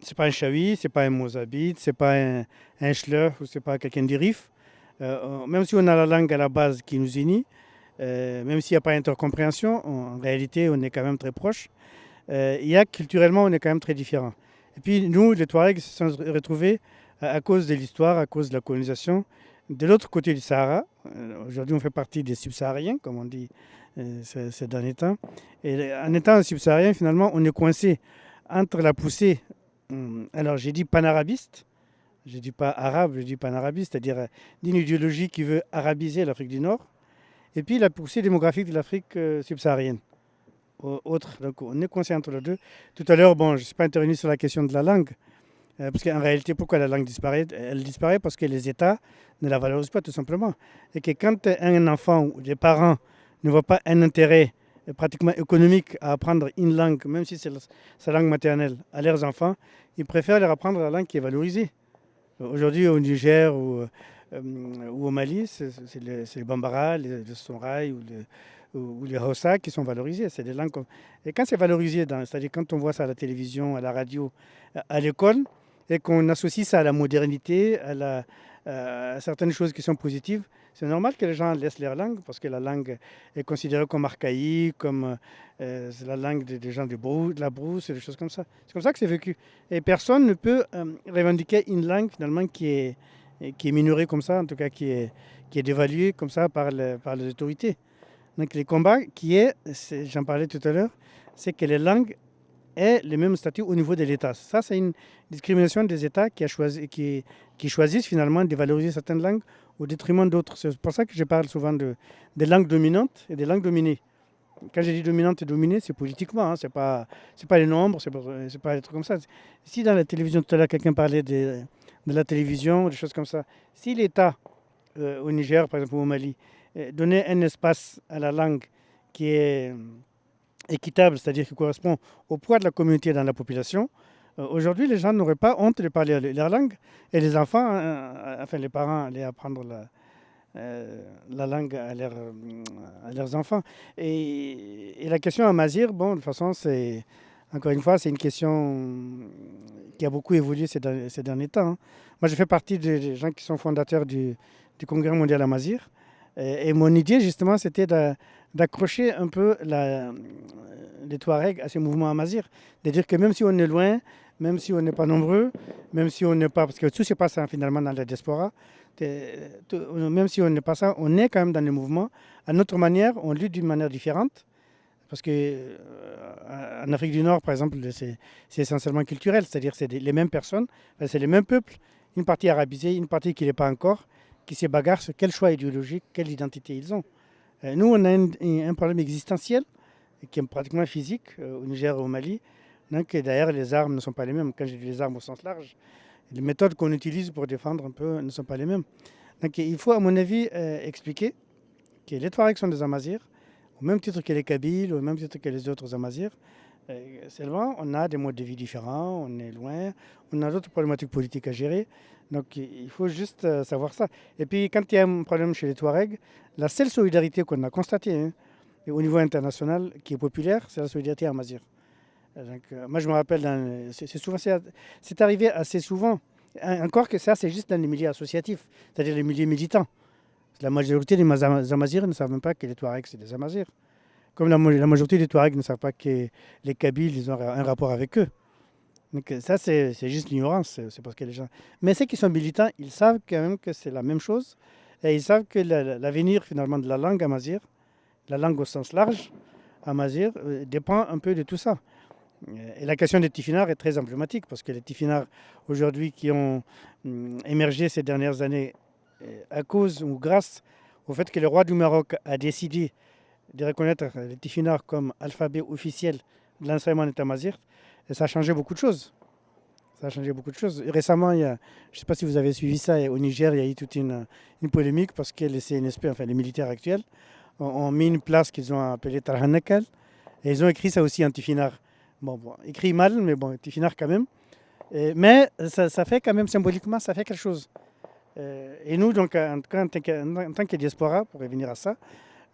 c'est pas un Chaoui, c'est pas un Mozabite, c'est pas un Schleur ou c'est pas quelqu'un du Rif. Même si on a la langue à la base qui nous unit, même s'il n'y a pas intercompréhension, en réalité, on est quand même très proches. Culturellement, on est quand même très différents. Et puis, nous, les Touaregs, se sont retrouvés à cause de l'histoire, à cause de la colonisation, de l'autre côté du Sahara. Aujourd'hui, on fait partie des subsahariens, comme on dit ces derniers temps. Et en étant subsaharien, finalement, on est coincé entre la poussée, alors j'ai dit panarabiste, je ne dis pas arabe, je dis panarabiste, c'est-à-dire d'une idéologie qui veut arabiser l'Afrique du Nord, et puis la poussée démographique de l'Afrique subsaharienne. Donc on est coincé entre les deux. Tout à l'heure, je ne suis pas intervenu sur la question de la langue, parce qu'en réalité, pourquoi la langue disparaît? Elle disparaît parce que les États ne la valorisent pas, tout simplement. Et que quand un enfant ou des parents ne voient pas un intérêt pratiquement économique à apprendre une langue, même si c'est sa langue maternelle, à leurs enfants, ils préfèrent leur apprendre la langue qui est valorisée. Aujourd'hui, au Niger ou au Mali, c'est le Bambara, le Songhai ou les Hausa qui sont valorisés. C'est des langues et quand c'est valorisé, c'est-à-dire quand on voit ça à la télévision, à la radio, à l'école, et qu'on associe ça à la modernité, à certaines choses qui sont positives, c'est normal que les gens laissent leur langue, parce que la langue est considérée comme archaïque, comme c'est la langue des gens de la brousse, et des choses comme ça. C'est comme ça que c'est vécu. Et personne ne peut revendiquer une langue finalement qui est minorée comme ça, en tout cas qui est dévaluée comme ça par les autorités. Donc les combats j'en parlais tout à l'heure, c'est que les langues aient le même statut au niveau de l'État. Ça, c'est une discrimination des États qui choisissent finalement de valoriser certaines langues au détriment d'autres. C'est pour ça que je parle souvent des langues dominantes et des langues dominées. Quand je dis dominante et dominée, c'est politiquement, hein, c'est pas les nombres, c'est pas des trucs comme ça. Si dans la télévision tout à l'heure, quelqu'un parlait de la télévision, des choses comme ça, si l'État, au Niger par exemple ou au Mali, donnait un espace à la langue qui est équitable, c'est-à-dire qui correspond au poids de la communauté dans la population, aujourd'hui les gens n'auraient pas honte de parler leur langue et les enfants, enfin les parents allaient apprendre la langue à leurs enfants. Et la question Amazigh, bon, de toute façon, encore une fois, c'est une question qui a beaucoup évolué ces derniers temps. Hein. Moi, je fais partie des gens qui sont fondateurs du Congrès mondial Amazigh. Et mon idée, justement, c'était d'accrocher un peu les Touaregs à ce mouvement Amazigh. De dire que même si on est loin, même si on n'est pas nombreux, même si on n'est pas... Parce que tout se passe finalement dans la diaspora. Même si on n'est pas ça, on est quand même dans le mouvement. À notre manière, on lutte d'une manière différente. Parce qu'en Afrique du Nord, par exemple, c'est essentiellement culturel. C'est-à-dire que c'est les mêmes personnes, c'est les mêmes peuples. Une partie arabisée, une partie qui n'est pas encore, qui se bagarrent sur quel choix idéologique, quelle identité ils ont. Nous, on a un problème existentiel qui est pratiquement physique au Niger et au Mali. Donc, d'ailleurs, les armes ne sont pas les mêmes. Quand je dis les armes au sens large, les méthodes qu'on utilise pour défendre un peu ne sont pas les mêmes. Donc, il faut, à mon avis, expliquer que les Touaregs sont des Amazirs, au même titre que les Kabyles, au même titre que les autres Amazirs. Seulement, on a des modes de vie différents, on est loin, on a d'autres problématiques politiques à gérer. Donc, il faut juste savoir ça. Et puis, quand il y a un problème chez les Touaregs, la seule solidarité qu'on a constatée au niveau international, qui est populaire, c'est la solidarité amazigh. Donc, moi, je me rappelle, c'est arrivé assez souvent. Encore que ça, c'est juste dans les milieux associatifs, c'est-à-dire les milieux militants. La majorité des Amazirs ne savent même pas que les Touaregs, c'est des Amazirs. Comme la majorité des Touaregs ne savent pas que les Kabyles, ils ont un rapport avec eux. Donc ça, c'est juste l'ignorance. C'est parce que les gens... Mais ceux qui sont militants, ils savent quand même que c'est la même chose. Et ils savent que l'avenir, finalement, de la langue amazigh, la langue au sens large, amazigh, dépend un peu de tout ça. Et la question des Tifinagh est très emblématique, parce que les Tifinagh, aujourd'hui, qui ont émergé ces dernières années à cause ou grâce au fait que le roi du Maroc a décidé de reconnaître les Tifinagh comme alphabet officiel de l'enseignement amazigh, et ça a changé beaucoup de choses. Ça a changé beaucoup de choses. Et récemment, je ne sais pas si vous avez suivi ça, au Niger, il y a eu toute une polémique parce que les CNSP, enfin les militaires actuels, ont mis une place qu'ils ont appelée Tarhanakal, et ils ont écrit ça aussi en Tifinagh. Bon, écrit mal, mais bon, Tifinagh quand même. Mais ça fait quand même, symboliquement, ça fait quelque chose. Et nous, donc, en tant que diaspora, pour revenir à ça,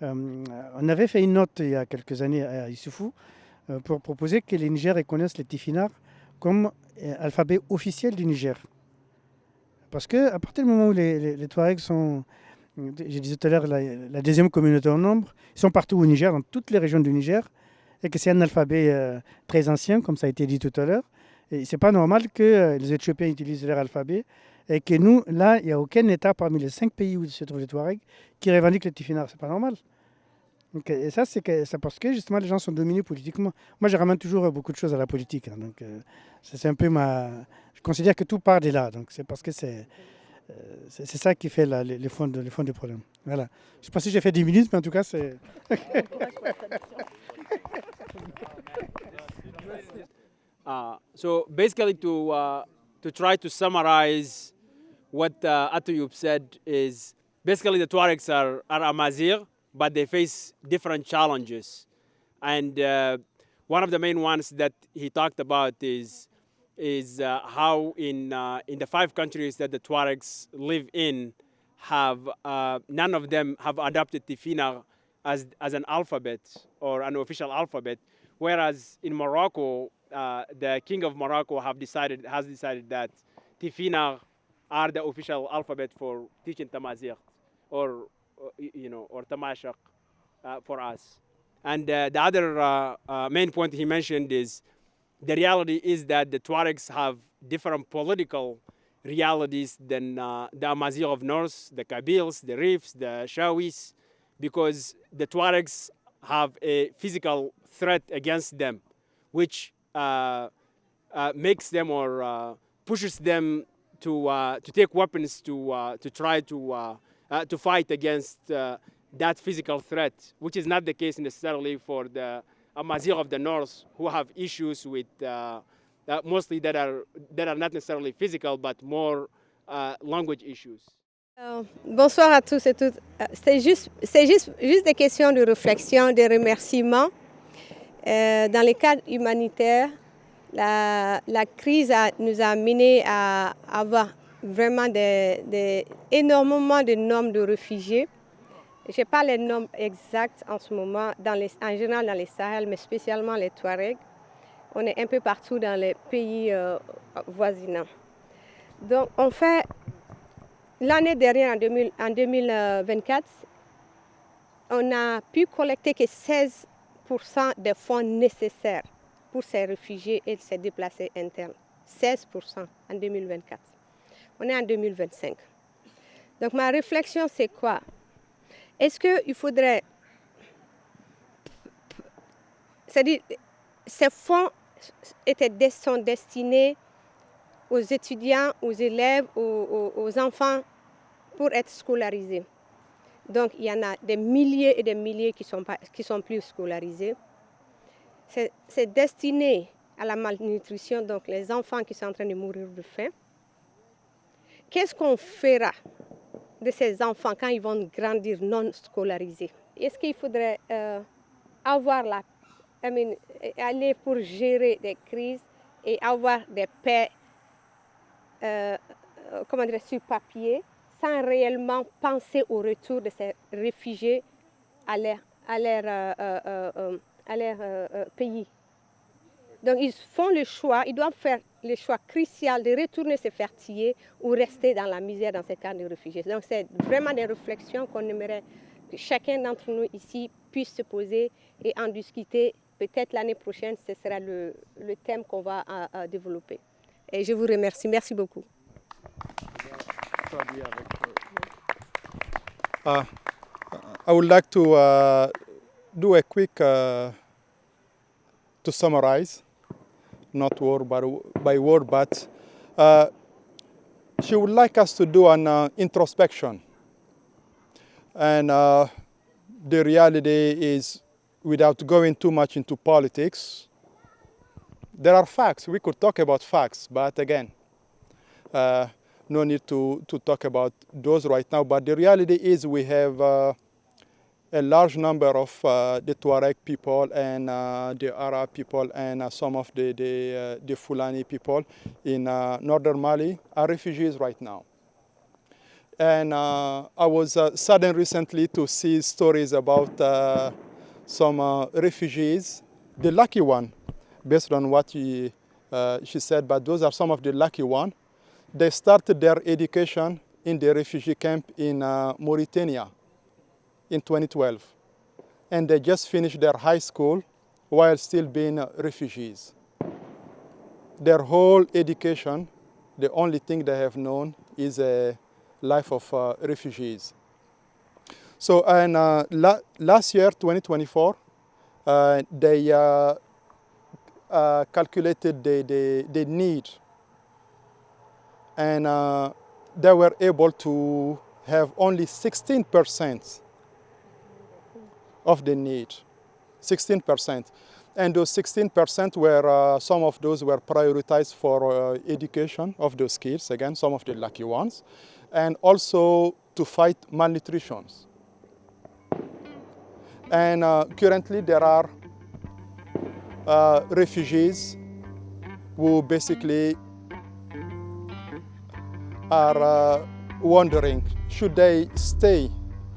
on avait fait une note il y a quelques années à Issoufou pour proposer que les Niger reconnaissent les Tifinagh comme alphabet officiel du Niger. Parce qu'à partir du moment où les Touaregs sont, je disais tout à l'heure, la deuxième communauté en nombre, ils sont partout au Niger, dans toutes les régions du Niger, et que c'est un alphabet très ancien, comme ça a été dit tout à l'heure. Et c'est pas normal que les Éthiopiens utilisent leur alphabet, et que nous, là, il n'y a aucun État parmi les 5 pays où se trouvent les Touaregs qui revendique les Tifinagh. C'est pas normal. Donc, et ça, c'est parce que justement les gens sont dominés politiquement. Moi, je ramène toujours beaucoup de choses à la politique. Hein, donc, c'est un peu je considère que tout part de là. Donc, c'est parce que c'est ça qui fait les fonds du problème. Voilà. Je ne sais pas si j'ai fait 10 minutes, mais en tout cas, c'est. So basically, to try to summarize what Atoyub said is basically the Tuaregs are Amazigh, but they face different challenges. And one of the main ones that he talked about is how in the 5 countries that the Tuaregs live in, none of them have adopted Tifinagh as an alphabet or an official alphabet, whereas in Morocco, the king of Morocco has decided that Tifina are the official alphabet for teaching Tamazight or or Tamashaq for us. And the other main point he mentioned is the reality is that the Tuaregs have different political realities than the Amazigh of North, the Kabils, the Rifs, the Shawis, because the Tuaregs have a physical threat against them, which makes them or pushes them to take weapons to try to fight against that physical threat, which is not the case necessarily for the Amazigh of the North, who have issues with mostly that are not necessarily physical, but more language issues. Bonsoir à tous et toutes. C'est juste des questions de réflexion, de remerciements. Dans le cadre humanitaire, la crise nous a amené à avoir vraiment énormément de nombres de réfugiés. Je n'ai pas les nombres exacts en ce moment, en général dans les Sahel, mais spécialement les Touaregs. On est un peu partout dans les pays voisinants. Donc, on fait, l'année dernière, en 2024, on n'a pu collecter que 16% des fonds nécessaires pour ces réfugiés et ces déplacés internes. 16% en 2024. On est en 2025. Donc, ma réflexion, c'est quoi? Est-ce qu'il faudrait... C'est-à-dire, ces fonds sont destinés aux étudiants, aux élèves, aux enfants pour être scolarisés. Donc, il y en a des milliers et des milliers qui sont plus scolarisés. C'est destiné à la malnutrition, donc les enfants qui sont en train de mourir de faim. Qu'est-ce qu'on fera de ces enfants quand ils vont grandir non scolarisés? Est-ce qu'il faudrait aller pour gérer des crises et avoir des paix sur papier sans réellement penser au retour de ces réfugiés à leur pays? Donc ils font le choix, ils doivent faire le choix crucial de retourner se faire tuer ou rester dans la misère dans ces camps de réfugiés. Donc c'est vraiment des réflexions qu'on aimerait que chacun d'entre nous ici puisse se poser et en discuter. Peut-être l'année prochaine, ce sera le thème qu'on va développer. Et je vous remercie. Merci beaucoup. I would like to do a quick to summarize, not word by word, but she would like us to do an introspection. And the reality is, without going too much into politics, there are facts. We could talk about facts, but again, no need to talk about those right now. But the reality is we have a large number of the Tuareg people and the Arab people and some of the Fulani people in northern Mali are refugees right now. And I was saddened recently to see stories about some refugees, the lucky one, based on what she said, but those are some of the lucky ones. They started their education in the refugee camp in Mauritania in 2012. And they just finished their high school while still being refugees. Their whole education, the only thing they have known is a life of refugees. So, and last year, 2024, they calculated the need, and they were able to have only 16% of the need, 16%. And those 16% were, some of those were prioritized for education of those kids, again, some of the lucky ones, and also to fight malnutrition. And currently there are refugees who basically are wondering, should they stay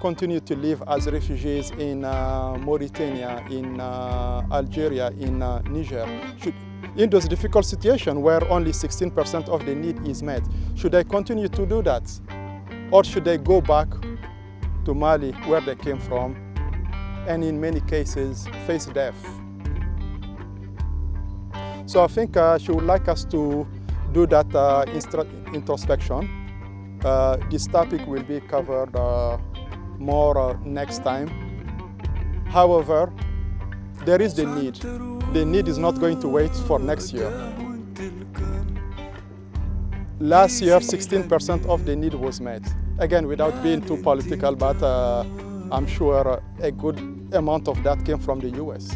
continue to live as refugees in Mauritania, in Algeria, in Niger, in those difficult situations where only 16% of the need is met, should they continue to do that? Or should they go back to Mali, where they came from, and in many cases face death? So I think she would like us to do that introspection. This topic will be covered more next time. However, there is the need. The need is not going to wait for next year. Last year, 16% of the need was met. Again, without being too political, but I'm sure a good amount of that came from the US.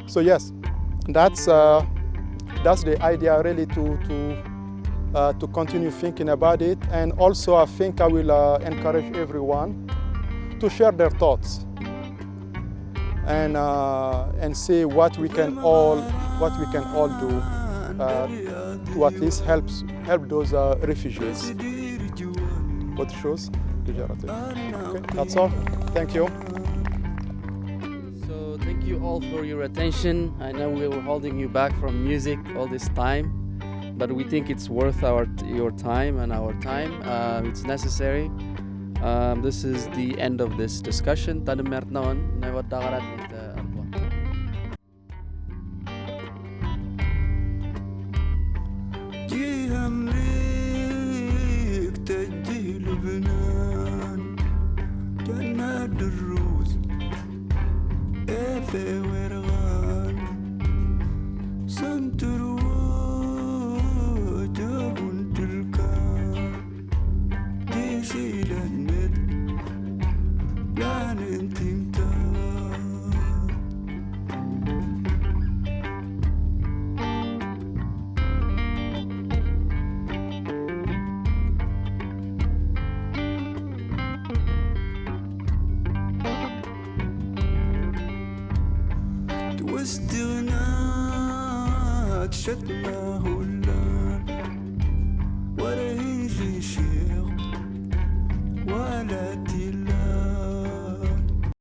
So yes, that's the idea really to continue thinking about it. And also I think I will encourage everyone to share their thoughts and see what we can all do to at least help those refugees. Autre chose déjà raté. Okay, that's all. Thank you. So thank you all for your attention. I know we were holding you back from music all this time, but we think it's worth your time and our time. It's necessary. This is the end of this discussion. واستغناء شتمه اللان ولا يجي شيخ ولا تي